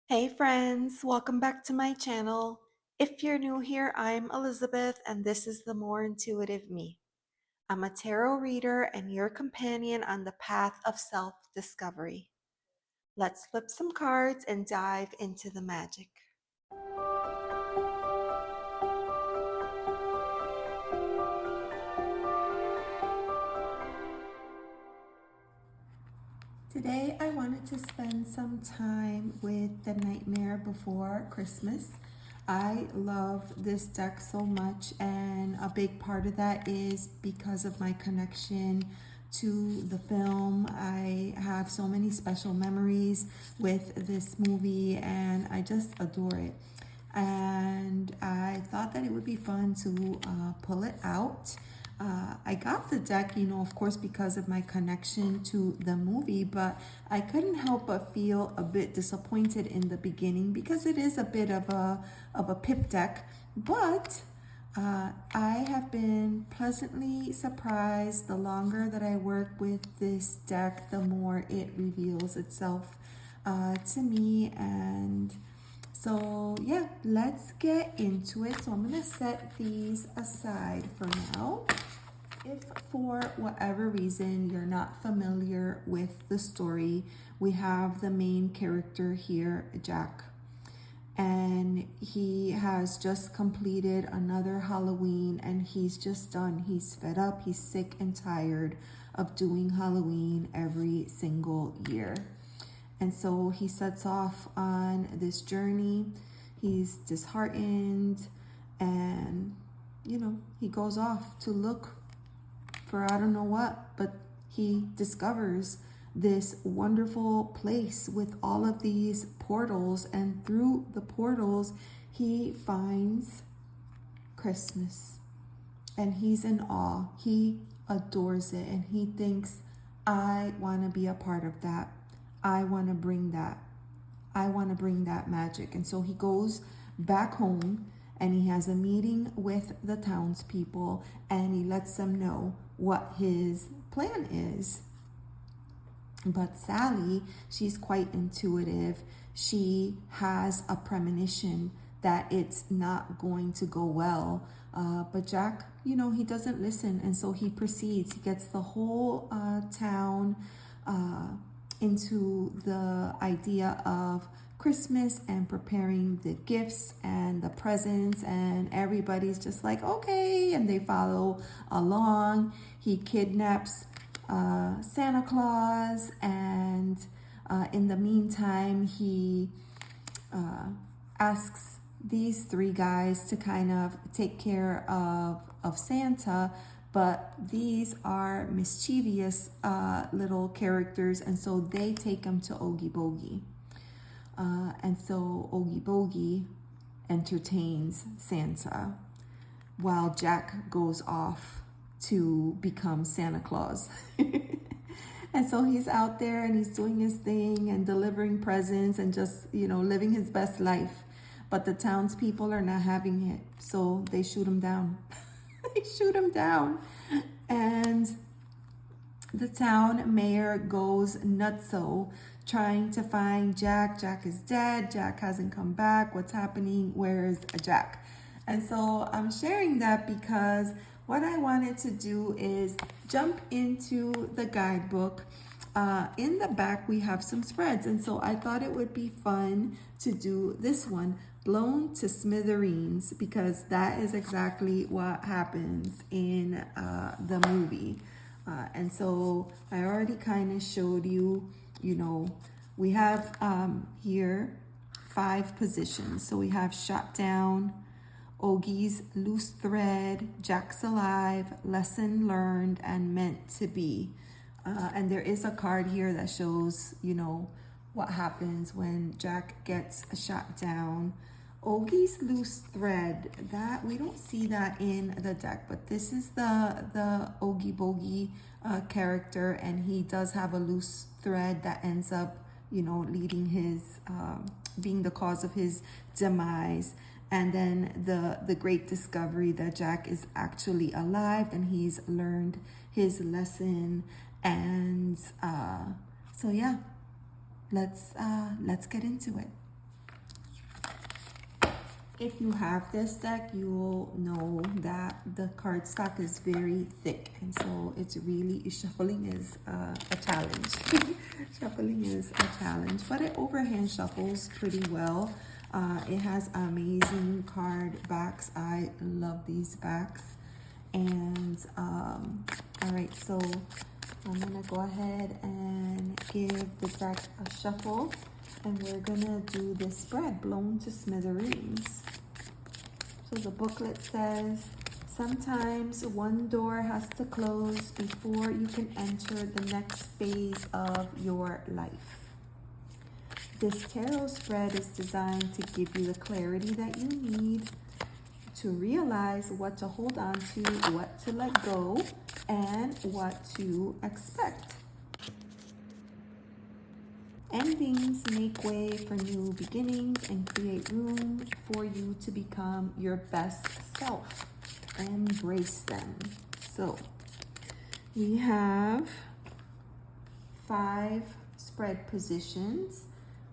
Hey friends, welcome back to my channel. If you're new here, I'm Elizabeth and this is the More Intuitive Me. I'm a tarot reader and your companion on the path of self-discovery. Let's flip some cards and dive into the magic. Today I wanted to spend some time with The Nightmare Before Christmas. I love this deck so much, and a big part of that is because of my connection to the film. I have so many special memories with this movie and I just adore it. And I thought that it would be fun to pull it out. I got the deck, of course, because of my connection to the movie, but I couldn't help but feel a bit disappointed in the beginning because it is a bit of a pip deck. But I have been pleasantly surprised. The longer that I work with this deck, the more it reveals itself to me. And so yeah, let's get into it. So I'm gonna set these aside for now. If for whatever reason you're not familiar with the story, we have the main character here, Jack. And he has just completed another Halloween and he's just done. He's fed up, he's sick and tired of doing Halloween every single year. And so he sets off on this journey. He's disheartened and, he goes off to look for I don't know what, but he discovers this wonderful place with all of these portals, and through the portals he finds Christmas and he's in awe. He adores it and he thinks, I want to be a part of that. I want to bring that. I want to bring that magic. And so he goes back home and he has a meeting with the townspeople and he lets them know what his plan is. But Sally, she's quite intuitive. She has a premonition that it's not going to go well. But Jack, he doesn't listen. And so he proceeds. He gets the whole town into the idea of Christmas and preparing the gifts and the presents, and everybody's just like, okay, and they follow along. He kidnaps Santa Claus, and in the meantime, he asks these three guys to kind of take care of Santa, but these are mischievous little characters, and so they take him to Oogie Boogie. And so Oogie Boogie entertains Santa while Jack goes off to become Santa Claus. And so he's out there and he's doing his thing and delivering presents and just, living his best life. But the townspeople are not having it, so they shoot him down. They shoot him down. And the town mayor goes nutso trying to find Jack. Jack is dead. Jack hasn't come back. What's happening? Where is Jack? And so I'm sharing that because what I wanted to do is jump into the guidebook. In the back, we have some spreads. And so I thought it would be fun to do this one, Blown to Smithereens, because that is exactly what happens in the movie. And so I already kind of showed you, we have here 5 positions. So we have Shot Down, Oogie's Loose Thread, Jack's Alive, Lesson Learned, and Meant to Be. And there is a card here that shows, what happens when Jack gets shot down. Oogie's Loose Thread, that we don't see that in the deck, but this is the Oogie Boogie character, and he does have a loose thread that ends up, leading his, being the cause of his demise. And then the great discovery that Jack is actually alive and he's learned his lesson. And so yeah, let's get into it. If you have this deck, you will know that the cardstock is very thick, and so it's really, shuffling is a challenge. Shuffling is a challenge, but it overhand shuffles pretty well. It has amazing card backs. I love these backs. And all right, so I'm gonna go ahead and give the deck a shuffle, and we're gonna do this spread, Blown to Smithereens. So the booklet says, sometimes one door has to close before you can enter the next phase of your life. This tarot spread is designed to give you the clarity that you need to realize what to hold on to, what to let go, and what to expect. Endings make way for new beginnings and create room for you to become your best self. Embrace them. So we have 5 spread positions.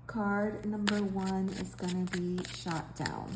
Card number 1 is going to be shot down.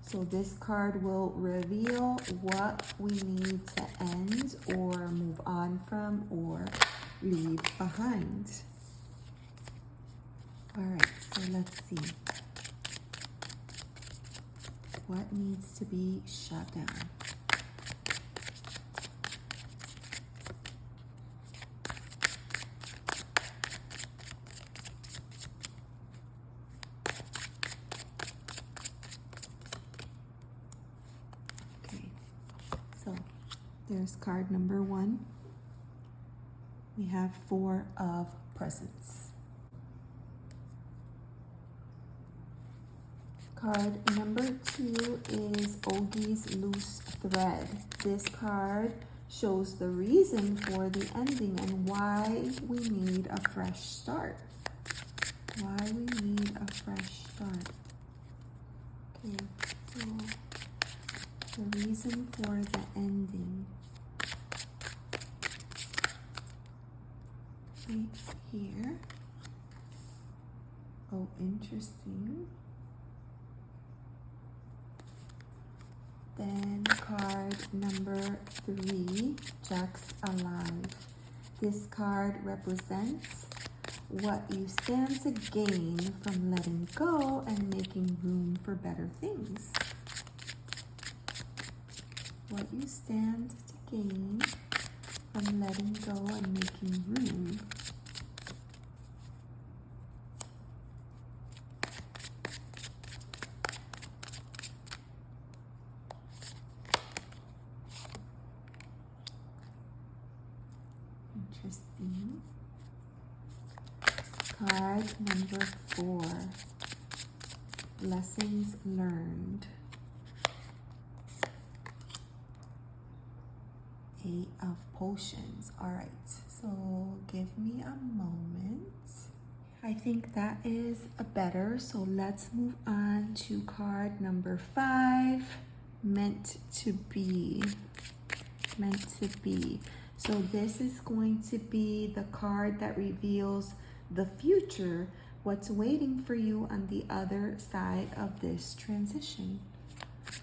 So this card will reveal what we need to end or move on from or leave behind. All right, so let's see. What needs to be shut down? Okay, so there's card number 1. We have 4 of Presents. Card number 2 is Oogie's Loose Thread. This card shows the reason for the ending and why we need a fresh start. Why we need a fresh start. Okay, so the reason for the ending. Right here. Oh, interesting. Then card number 3, Jack's Alive. This card represents what you stand to gain from letting go and making room for better things. What you stand to gain from letting go and making room. Interesting. Card number 4, Lessons Learned. 8 of Potions. All right, so give me a moment. I think that is better. So let's move on to card number 5, Meant to Be. Meant to Be. So this is going to be the card that reveals the future, what's waiting for you on the other side of this transition.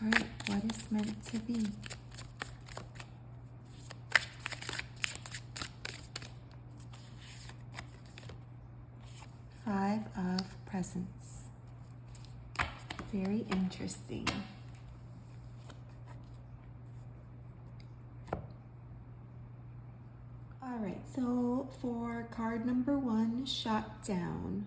All right, what is meant to be? Five of Presents. Very interesting. All right, so for card number 1, Shot Down,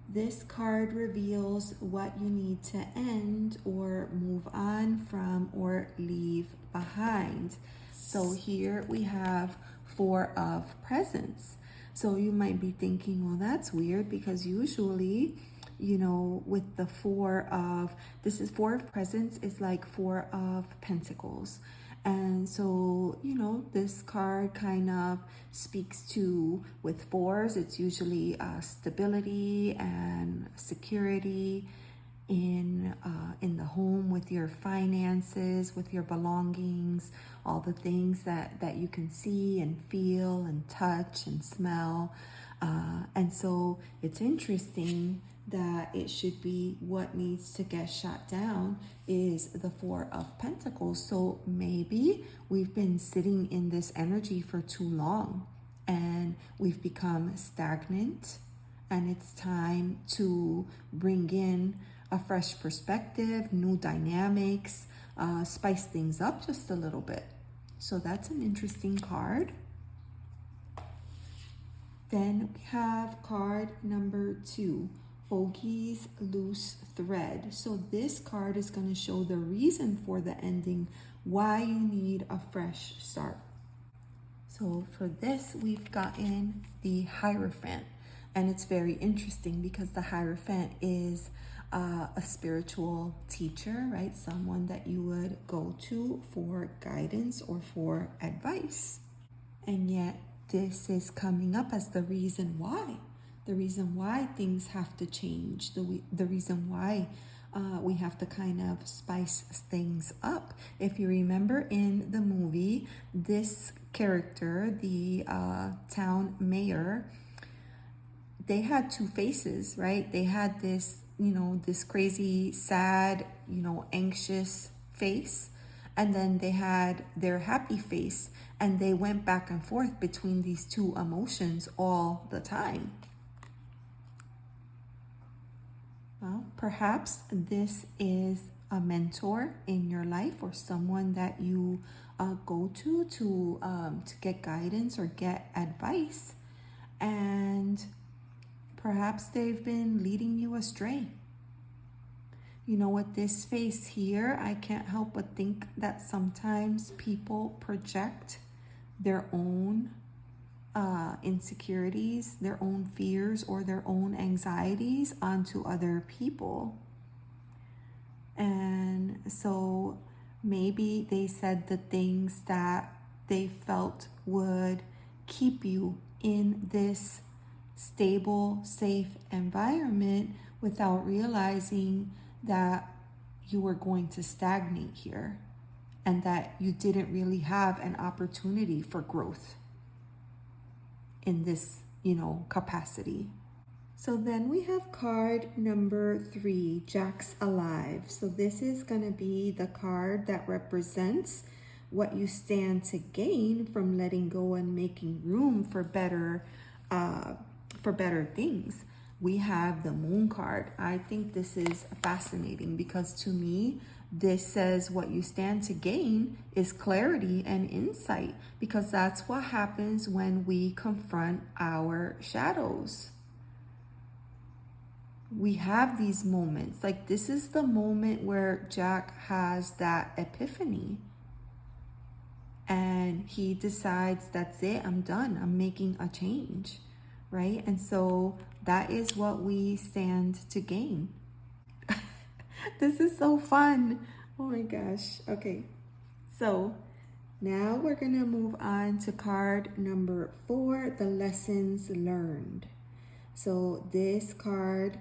this card reveals what you need to end or move on from or leave behind. So here we have 4 of Presents. So you might be thinking, well, that's weird, because usually, you know, with the 4 of, this is 4 of Presents is like 4 of Pentacles. And so, you know, this card kind of speaks to, with 4s, it's usually stability and security in the home, with your finances, with your belongings, all the things that you can see and feel and touch and smell. And so it's interesting that it should be what needs to get shot down is the Four of Pentacles. So maybe we've been sitting in this energy for too long and we've become stagnant, and it's time to bring in a fresh perspective, new dynamics, spice things up just a little bit. So that's an interesting card. Then we have card number 2, Oogie's Loose Thread. So this card is going to show the reason for the ending, why you need a fresh start. So for this, we've gotten the Hierophant. And it's very interesting because the Hierophant is a spiritual teacher, right? Someone that you would go to for guidance or for advice. And yet this is coming up as the reason why. The reason why things have to change. The reason why we have to kind of spice things up. If you remember in the movie, this character, the town mayor, they had two faces, right? They had this, this crazy, sad, anxious face. And then they had their happy face. And they went back and forth between these two emotions all the time. Well, perhaps this is a mentor in your life or someone that you go to get guidance or get advice. And perhaps they've been leading you astray. With this face here, I can't help but think that sometimes people project their own insecurities, their own fears, or their own anxieties onto other people. And so maybe they said the things that they felt would keep you in this stable, safe environment without realizing that you were going to stagnate here and that you didn't really have an opportunity for growth in this, capacity. So then we have card number 3, Jack's Alive. So this is going to be the card that represents what you stand to gain from letting go and making room for better things. We have the Moon card. I think this is fascinating because to me, this says what you stand to gain is clarity and insight, because that's what happens when we confront our shadows. We have these moments. Like, this is the moment where Jack has that epiphany. And he decides, that's it, I'm done. I'm making a change, right? And so that is what we stand to gain. This is so fun. Oh my gosh. Okay. So now we're going to move on to card number 4, the Lessons Learned. So this card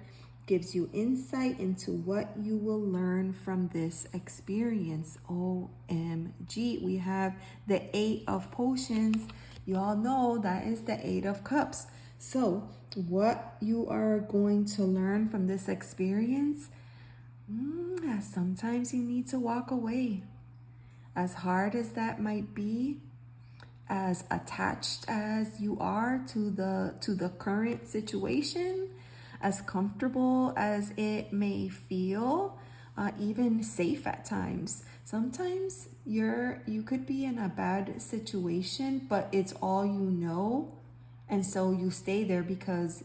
gives you insight into what you will learn from this experience. OMG. We have the 8 of Potions. You all know that is the 8 of Cups. So what you are going to learn from this experience, sometimes you need to walk away. As hard as that might be, as attached as you are to the current situation, as comfortable as it may feel, even safe at times. Sometimes you could be in a bad situation, but it's all you know. And so you stay there because,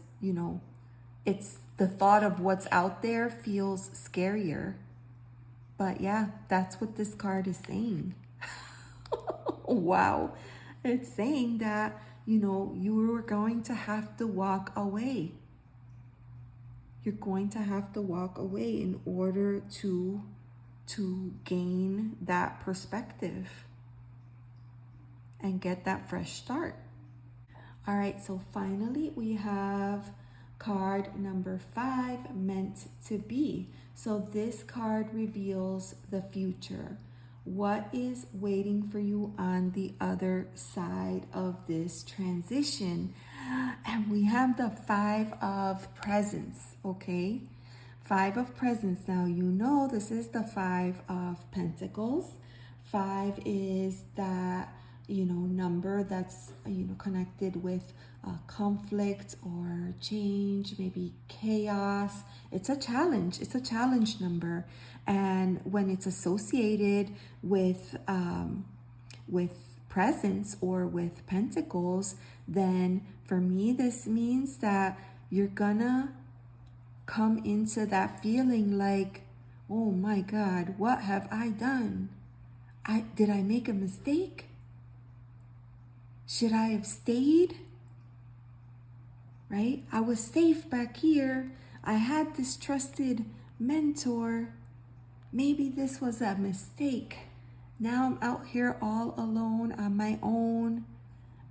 it's the thought of what's out there feels scarier. But yeah, that's what this card is saying. Wow. It's saying that, you are going to have to walk away. You're going to have to walk away in order to gain that perspective and get that fresh start. All right, so finally we have card number 5, Meant to Be. So this card reveals the future. What is waiting for you on the other side of this transition? And we have the Five of Presents, okay? Five of Presents. Now, you know this is the Five of Pentacles. Five is that, number that's, connected with conflict or change, maybe chaos. It's a challenge. It's a challenge number. And when it's associated with presents or with pentacles, then for me, this means that you're gonna come into that feeling like, oh my God, what have I done? Did I make a mistake? Should I have stayed? Right? I was safe back here. I had this trusted mentor. Maybe this was a mistake. Now I'm out here all alone on my own,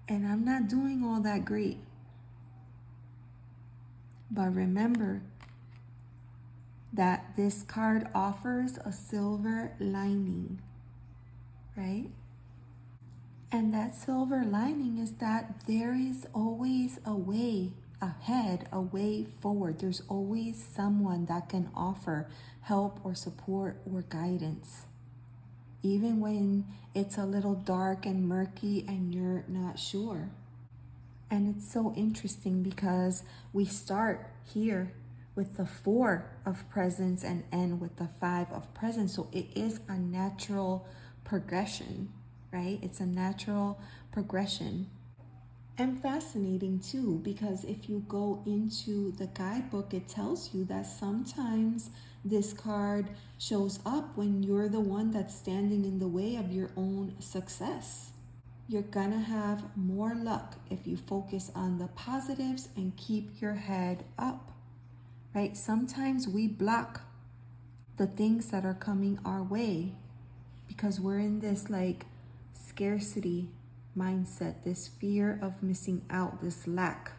and I'm not doing all that great. But remember that this card offers a silver lining, right? And that silver lining is that there is always a way ahead, a way forward. There's always someone that can offer help or support or guidance. Even when it's a little dark and murky and you're not sure. And it's so interesting because we start here with the Four of Presents and end with the Five of Presents. So it is a natural progression, right? It's a natural progression. And fascinating too, because if you go into the guidebook, it tells you that sometimes this card shows up when you're the one that's standing in the way of your own success. You're gonna have more luck if you focus on the positives and keep your head up, right? Sometimes we block the things that are coming our way because we're in this like scarcity mindset, this fear of missing out, this lack.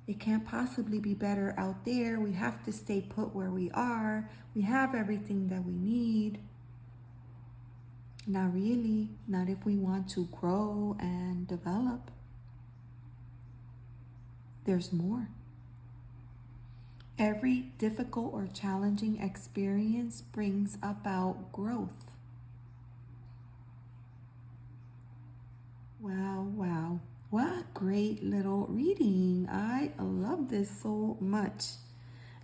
It can't possibly be better out there. We have to stay put where we are. We have everything that we need. Not really, not if we want to grow and develop. There's more. Every difficult or challenging experience brings about growth. Wow. What a great little reading. I love this so much.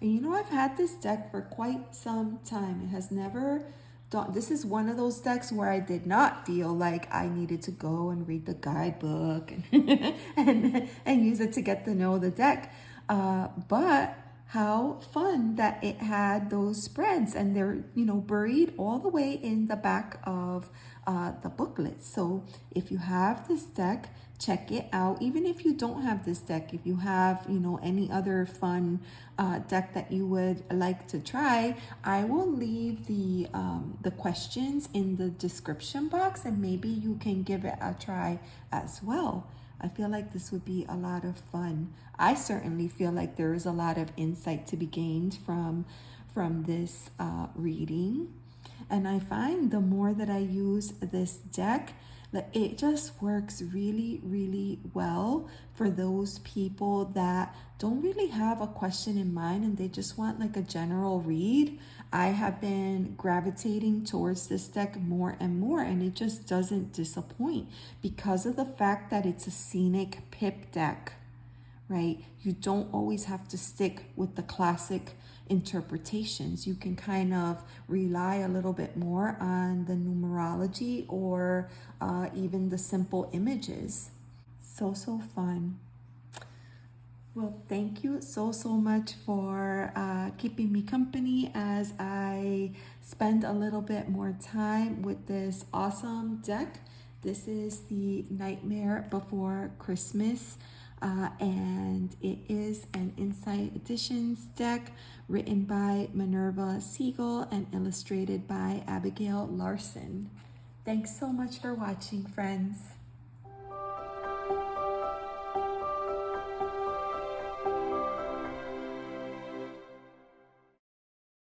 And I've had this deck for quite some time. It has never done. This is one of those decks where I did not feel like I needed to go and read the guidebook and use it to get to know the deck. But how fun that it had those spreads, and they're buried all the way in the back of the booklet. So if you have this deck, check it out. Even if you don't have this deck, if you have any other fun deck that you would like to try, I will leave the questions in the description box, and maybe you can give it a try as well. I feel like this would be a lot of fun. I certainly feel like there is a lot of insight to be gained from this reading. And I find the more that I use this deck, that it just works really, really well for those people that don't really have a question in mind and they just want like a general read. I have been gravitating towards this deck more and more, and it just doesn't disappoint because of the fact that it's a scenic pip deck, right? You don't always have to stick with the classic interpretations. You can kind of rely a little bit more on the numerology or even the simple images. So fun. Well, thank you so much for keeping me company as I spend a little bit more time with this awesome deck. This is the Nightmare Before Christmas, and it is an Insight Editions deck written by Minerva Siegel and illustrated by Abigail Larson. Thanks so much for watching, friends.